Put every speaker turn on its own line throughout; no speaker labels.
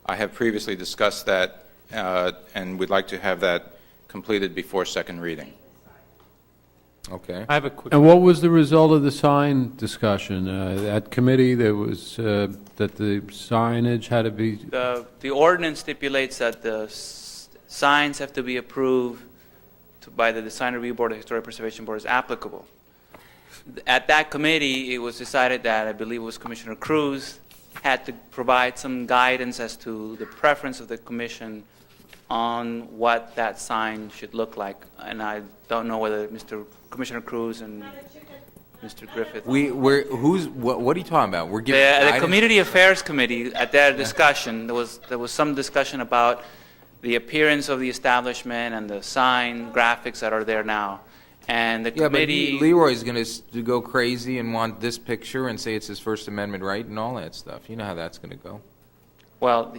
I have previously discussed that, and we'd like to have that completed before second reading.
Okay.
I have a quick.
And what was the result of the sign discussion? At committee, there was, that the signage had to be,
The ordinance stipulates that the signs have to be approved by the Design Review Board, the Historic Preservation Board is applicable. At that committee, it was decided that, I believe it was Commissioner Cruz, had to provide some guidance as to the preference of the commission on what that sign should look like. And I don't know whether Commissioner Cruz and Mr. Griffith.
What are you talking about? We're giving
The
guidance?
Community Affairs Committee, at their discussion, there was some discussion about the appearance of the establishment and the sign graphics that are there now. And the
Yeah, but
committee.
Leroy's going to go crazy and want this picture and say it's his First Amendment right and all that stuff. You know how that's going to go.
Well,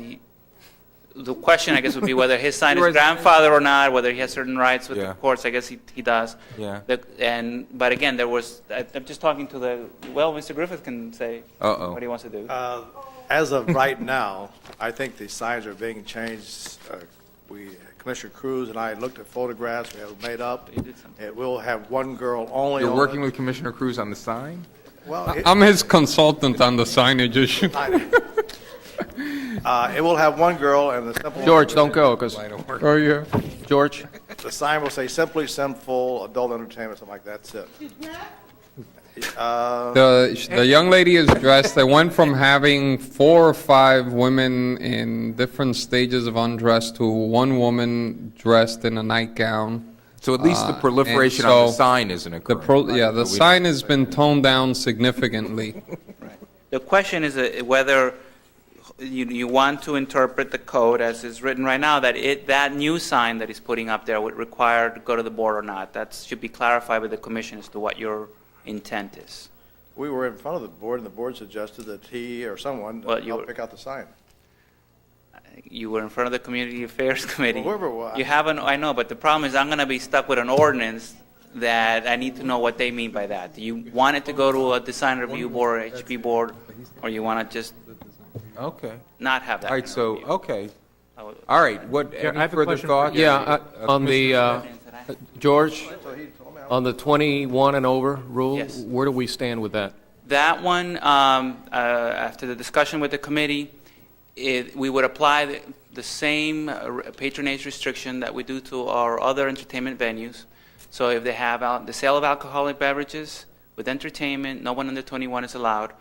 the question, I guess, would be whether his sign is grandfather or not, whether he has certain rights with the courts. I guess he does.
Yeah.
But again, I'm just talking to Mr. Griffith can say what he wants to do.
As of right now, I think the signs are being changed. Commissioner Cruz and I looked at photographs we have made up. It will have one girl only.
You're working with Commissioner Cruz on the sign?
Well,
I'm his consultant on the signage issue.
it will have one girl and the simple.
George, don't go, because,
Oh, yeah.
George?
The sign will say simply sinful adult entertainment, something like that. That's it.
The young lady is dressed. They went from having 4 or 5 women in different stages of undress to one woman dressed in a nightgown.
So at least the proliferation
and
on the
so
sign isn't occurring.
The sign has been toned down significantly.
The question is whether you want to interpret the code as is written right now, that new sign that he's putting up there would require to go to the board or not. That should be clarified with the commission as to what your intent is.
We were in front of the board, and the board suggested that he or someone help pick out the sign.
You were in front of the Community Affairs Committee.
Well, whoever was.
You haven't, I know, but the problem is I'm going to be stuck with an ordinance that I need to know what they mean by that. Do you want it to go to a Design Review Board or HP Board, or you want to just
Okay.
not have that?
All right,
kind of
so,
review?
okay. All right,
I
any
have a
further
question.
thoughts?
Yeah, on the, George, on the 21 and over rule,
Yes.
where do we stand with that?
That one, after the discussion with the committee, we would apply the same patronage restriction that we do to our other entertainment venues. So if they have the sale of alcoholic beverages with entertainment, no one under 21 is allowed,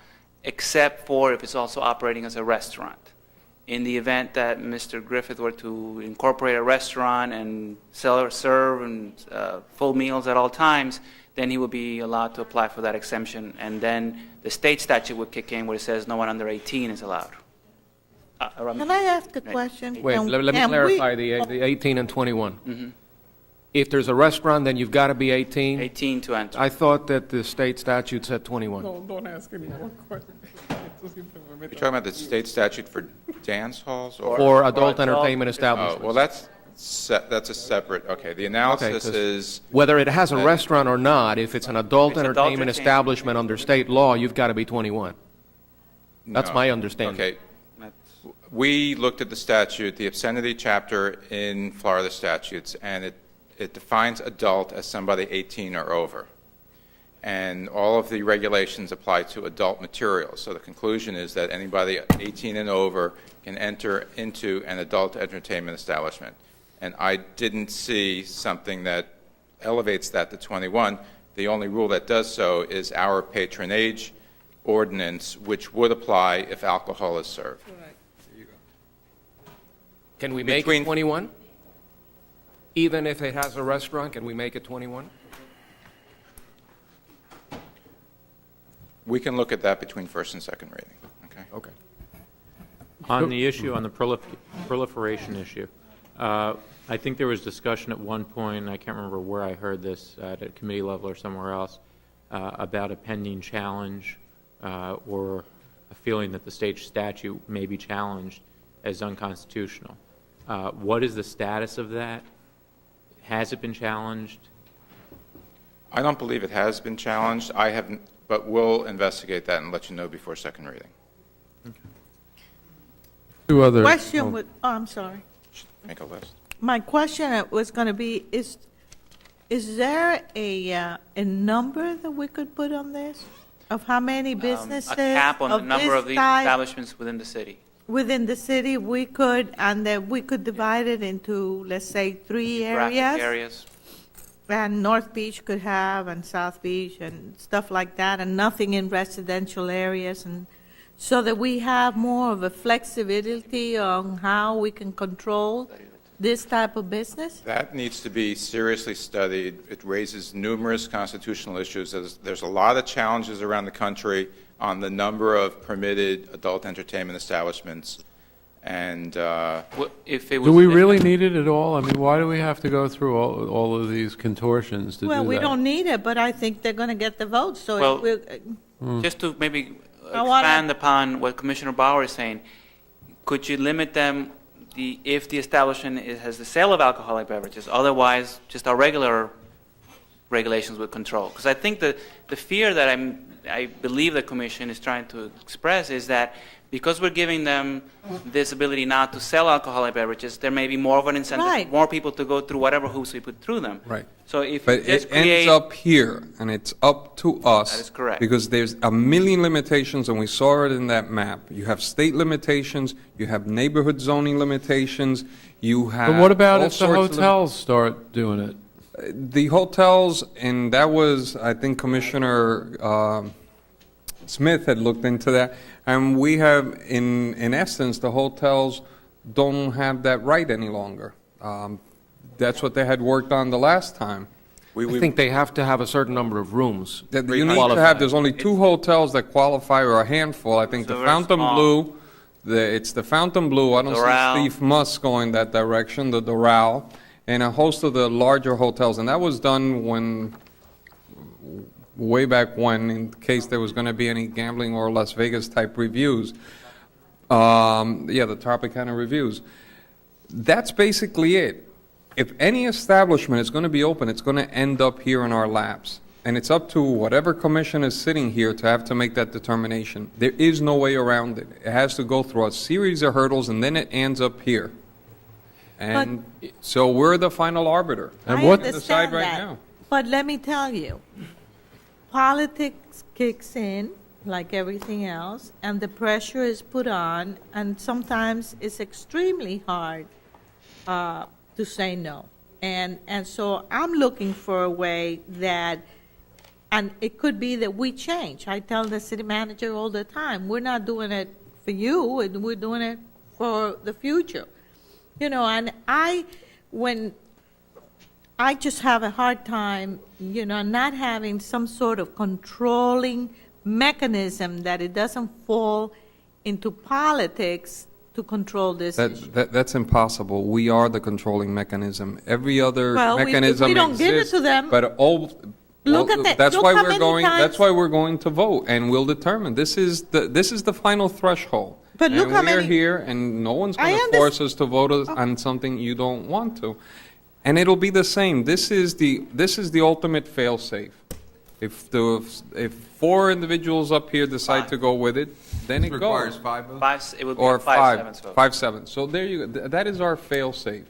except for if it's also operating as a restaurant. In the event that Mr. Griffith were to incorporate a restaurant and serve and full meals at all times, then he would be allowed to apply for that exemption. And then the state statute would kick in where it says no one under 18 is allowed.
Can I ask a question?
Wait, let me clarify the 18 and 21. If there's a restaurant, then you've got to be 18?
18 to enter.
I thought that the state statute said 21.
Don't ask any more questions.
You're talking about the state statute for dance halls?
Or adult entertainment establishments.
Well, that's a separate, okay, the analysis
'cause
is,
whether it has a restaurant or not, if it's an adult
It's adult
entertainment
entertainment.
establishment under state law, you've got to be 21. That's
no.
my understanding.
Okay, we looked at the statute, the obscenity chapter in Florida statutes, and it defines adult as somebody 18 or over. And all of the regulations apply to adult materials. So the conclusion is that anybody 18 and over can enter into an adult entertainment establishment. And I didn't see something that elevates that to 21. The only rule that does so is our patronage ordinance, which would apply if alcohol is served.
Can we make it 21? Even if it has a restaurant, can we make it 21?
We can look at that between first and second reading, okay?
Okay.
On the issue, on the proliferation issue, I think there was discussion at one point, I can't remember where I heard this, at a committee level or somewhere else, about a pending challenge or a feeling that the state statute may be challenged as unconstitutional. What is the status of that? Has it been challenged?
I don't believe it has been challenged. I haven't, but we'll investigate that and let you know before second reading.
Two other.
Question with, oh, I'm sorry.
Make a list.
My question was going to be, is there a number that we could put on this? Of how many businesses?
A cap on the number
this
of these
type
establishments within the city.
within the city we could, and that we could divide it into, let's say, 3
Graphic
areas?
areas.
And North Beach could have, and South Beach, and stuff like that, and nothing in residential areas, and so that we have more of a flexibility on how we can control this type of business?
That needs to be seriously studied. It raises numerous constitutional issues. There's a lot of challenges around the country on the number of permitted adult entertainment establishments. And
If it was.
Do we really need it at all? I mean, why do we have to go through all of these contortions to do that?
Well, we don't need it, but I think they're going to get the vote, so
Well,
it will,
Just to maybe
I wanna-
expand upon what Commissioner Bauer is saying, could you limit them, if the establishment has the sale of alcoholic beverages, otherwise just our regular regulations would control? Because I think the fear that I believe the commission is trying to express is that because we're giving them this ability now to sell alcoholic beverages, there may be more of an incentive,
Right.
more people to go through whatever hoops we put through them.
Right.
So if
But
you just
it
create.
ends up here, and it's up to us.
That is correct.
Because there's a million limitations, and we saw it in that map. You have state limitations, you have neighborhood zoning limitations, you have
But what about
all
if the
sorts of
hotels start doing it?
The hotels, and that was, I think Commissioner Smith had looked into that, and we have, in essence, the hotels don't have that right any longer. That's what they had worked on the last time.
I think they have to have a certain number of rooms.
That you need to
Qualify.
have, there's only 2 hotels that qualify, or a handful. I think
So
the
very
Fountain
small.
Blue, it's the Fountain Blue, I don't
Doral.
see Steve Musk going that direction, the Doral, and a host of the larger hotels. And that was done way back when, in case there was going to be any gambling or Las Vegas type reviews. The Tropicana reviews. That's basically it. If any establishment is going to be open, it's going to end up here in our laps. And it's up to whatever commission is sitting here to have to make that determination. There is no way around it. It has to go through a series of hurdles, and then it ends up here. And so we're the final arbiter.
And
I
what-
understand
Decide right
that.
now.
But let me tell you, politics kicks in, like everything else, and the pressure is put on, and sometimes it's extremely hard to say no. And so I'm looking for a way that, and it could be that we change. I tell the city manager all the time, we're not doing it for you, and we're doing it for the future. You know, and I just have a hard time, not having some sort of controlling mechanism that it doesn't fall into politics to control this issue.
That's impossible. We are the controlling mechanism. Every other
Well, we
mechanism
don't give it
exists,
to them.
but
Look at that.
That's
Look
why
how
we're
many
going.
times-
That's why we're going to vote, and we'll determine. This is the final threshold.
But look
and
how
we are
many-
here, and no one's
I
going to
under-
force us to vote on something you don't want to. And it'll be the same. This is the ultimate fail-safe. If 4 individuals up here decide to go with it, then it goes.
Requires 5 votes?
It would be
Or
a 5-7 vote.
5-7. So there you go. That is our fail-safe.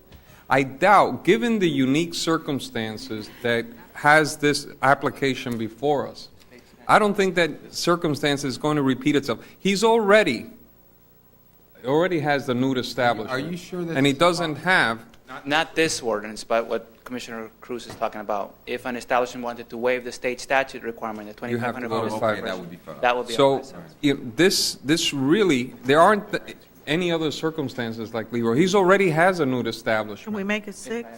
I doubt, given the unique circumstances that has this application before us, I don't think that circumstance is going to repeat itself. He's already has the nude establishment.
Are you sure that
And he
this is
doesn't have,
Not this ordinance, but what Commissioner Cruz is talking about. If an establishment wanted to waive the state statute requirement, the
You have to
2,500
go to
vote.
five.
Okay, that would be fine.
That would be a
so
5-7.
this really, there aren't any other circumstances like Leroy. He's already has a nude
Can
establishment.
we make it 6?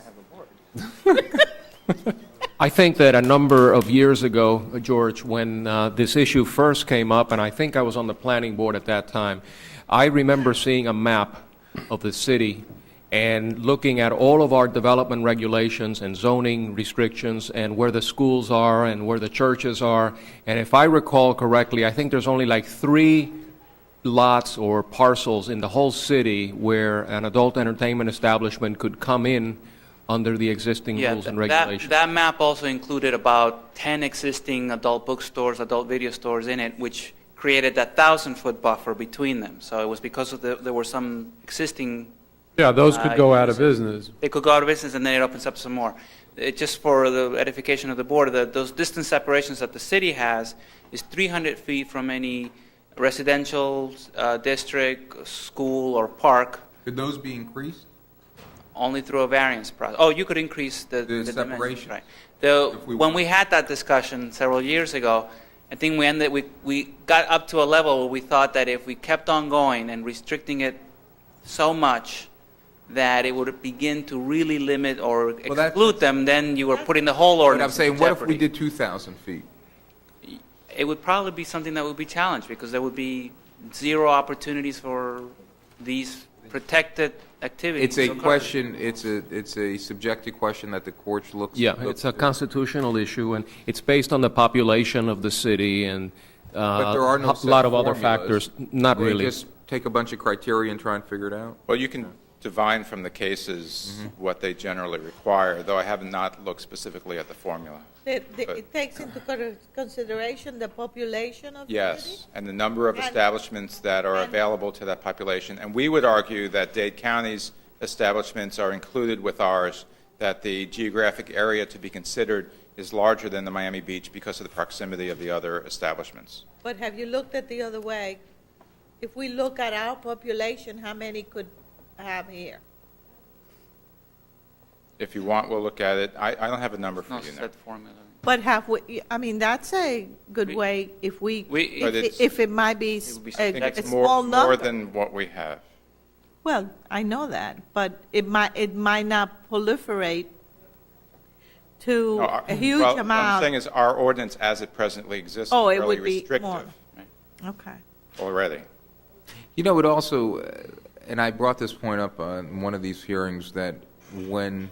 I think that a number of years ago, George, when this issue first came up, and I think I was on the planning board at that time, I remember seeing a map of the city and looking at all of our development regulations and zoning restrictions and where the schools are and where the churches are. And if I recall correctly, I think there's only like 3 lots or parcels in the whole city where an adult entertainment establishment could come in under the existing
Yeah,
rules and
that
regulations.
that map also included about 10 existing adult bookstores, adult video stores in it, which created that 1,000-foot buffer between them. So it was because of there were some existing,
Yeah, those could go out of
uses.
business.
They could go out of business, and then it opens up some more. Just for the edification of the board, those distance separations that the city has is 300 feet from any residential district, school, or park,
Could those be increased?
only through a variance process. Oh, you could increase the dimensions,
separation.
right.
If we
When
want.
we had that discussion several years ago, I think we got up to a level where we thought that if we kept on going and restricting it so much that it would begin to really limit or
that's-
exclude them, then you were putting the whole
But I'm
ordinance
saying,
into
what if we
jeopardy.
did 2,000 feet?
It would probably be something that would be challenged, because there would be zero opportunities for these protected activities.
It's a
to occur.
question, it's a subjective question that the courts looks.
Yeah,
looks
it's a
to.
constitutional issue, and it's based on the population of the city and
But there are no
a lot of
set
other
formulas.
factors. Not
They
really.
just take a bunch of criteria and try and figure it out?
Well, you can divine from the cases what they generally require, though I have not looked specifically at the formula.
It takes into consideration the population of the city?
Yes, and the number of
And-
establishments that are
and-
available to that population. And we would argue that Dade County's establishments are included with ours, that the geographic area to be considered is larger than the Miami Beach because of the proximity of the other establishments.
But have you looked at the other way? If we look at our population, how many could have here?
If you want, we'll look at it. I don't have a number for
No
you now.
set formula.
But have we, I mean, that's a good
We-
way, if
we-
if
But it's-
if it might be
It would be
I
a
think
subjective.
it's
small
more
number.
than what we have.
Well, I know that, but it might not proliferate to
No,
a huge
well, What I'm
amount.
saying is our ordinance as it presently exists is
Oh, it
fairly
would be
restrictive
more. Okay.
already.
You know, it also, and I brought this point up on one of these hearings, that when,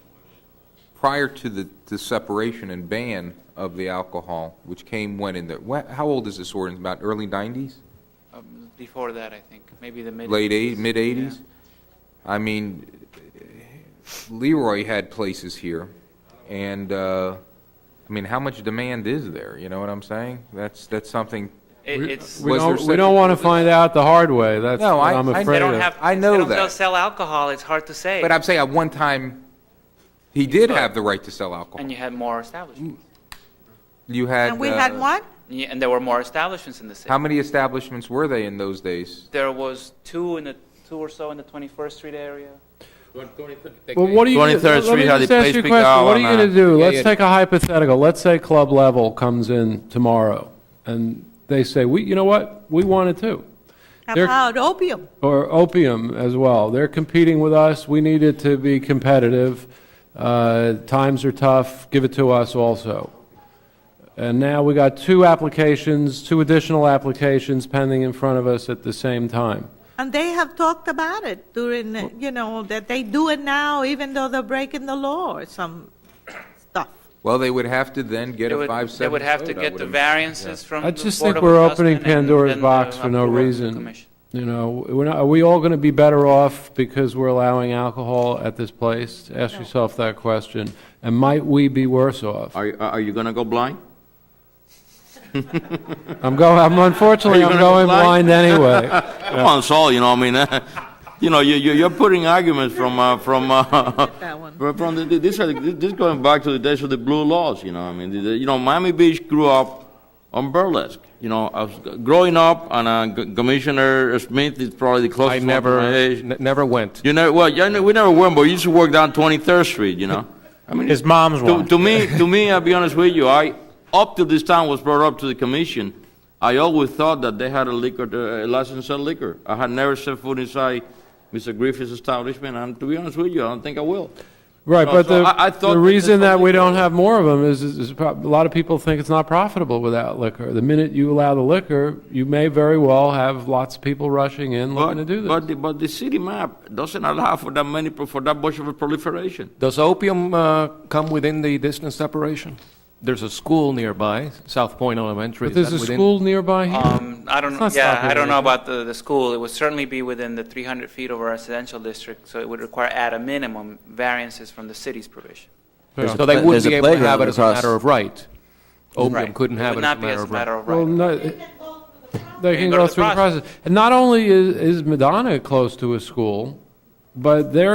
prior to the separation and ban of the alcohol, which came when in the, how old is this ordinance, about early 90s?
Before that, I think, maybe the mid.
Mid-80s? I mean, Leroy had places here, and, I mean, how much demand is there, you know what I'm saying? That's something,
It's,
Was there
We
such
don't
a-
want to find out the hard way. That's
No,
what
I-
I'm
I-
afraid
they don't
of.
have,
I
they
know
don't
that.
sell alcohol, it's hard to say.
but I'm saying at one time, he did have the right to sell alcohol.
And you had more establishments.
You had.
And we had what?
Yeah, and there were more establishments in the city.
How many establishments were they in those days?
There was two or so in the 21st Street area.
Well, what are you,
23rd
let me
Street had
just
the
ask
place
you a
big
question.
out
What are you
on,
going to do?
yeah,
Let's
yeah.
take a hypothetical. Let's say Club Level comes in tomorrow, and they say, you know what? We want it too.
How
They're-
about opium?
Or opium as well. They're competing with us. We need it to be competitive. Times are tough. Give it to us also. And now we got two additional applications pending in front of us at the same time.
And they have talked about it during, that they do it now, even though they're breaking the law or some stuff.
Well, they would have to then get
They
a
would,
5-7
they would have to
vote, I
get
would
the
imagine.
variances from
I
the
just
Board
think
of
we're opening
Adjustment and
Pandora's
then
box
the
for no
approval of the
reason.
commission.
You know, are we all going to be better off because we're allowing alcohol at this place? Ask yourself that question. And might we be worse off?
Are you gonna go blind?
Unfortunately,
Are you
I'm
gonna go
going blind anyway.
Come on, Saul, you know, I mean, you're putting arguments from
That one.
this going back to the days of the blue laws, you know, I mean, Miami Beach grew up on burlesque, you know, I was growing up, and Commissioner Smith is probably the
I
closest one to my age.
never went.
You know, well, we never went, but we used to work down 23rd Street, you know. I mean,
His mom's one.
to me, I'll be honest with you, up till this time was brought up to the commission, I always thought that they had a license to sell liquor. I had never set foot inside Mr. Griffith's establishment, and to be honest with you, I don't think I will.
Right,
No,
but
so I thought
the
that
reason
this
that we
whole-
don't have more of them is a lot of people think it's not profitable without liquor. The minute you allow the liquor, you may very well have lots of people rushing in looking to do this.
But the city map doesn't allow for that much of a proliferation.
Does opium come within the distance separation? There's a school nearby, South Point Elementary.
But
Is
there's
that
a
within-
school nearby here.
I don't
It's
know,
not stopping
I don't know
anything.
about the school. It would certainly be within the 300 feet of a residential district, so it would require at a minimum variances from the city's provision.
So they wouldn't
There's a
be able to have
playground
it as a
across.
matter of right. Opium
Right.
couldn't have
It
it
would
as a
not be
matter
as a
of right.
matter of
Well,
right.
no, They can go through the process. And not only is Madonna close to a school, but they're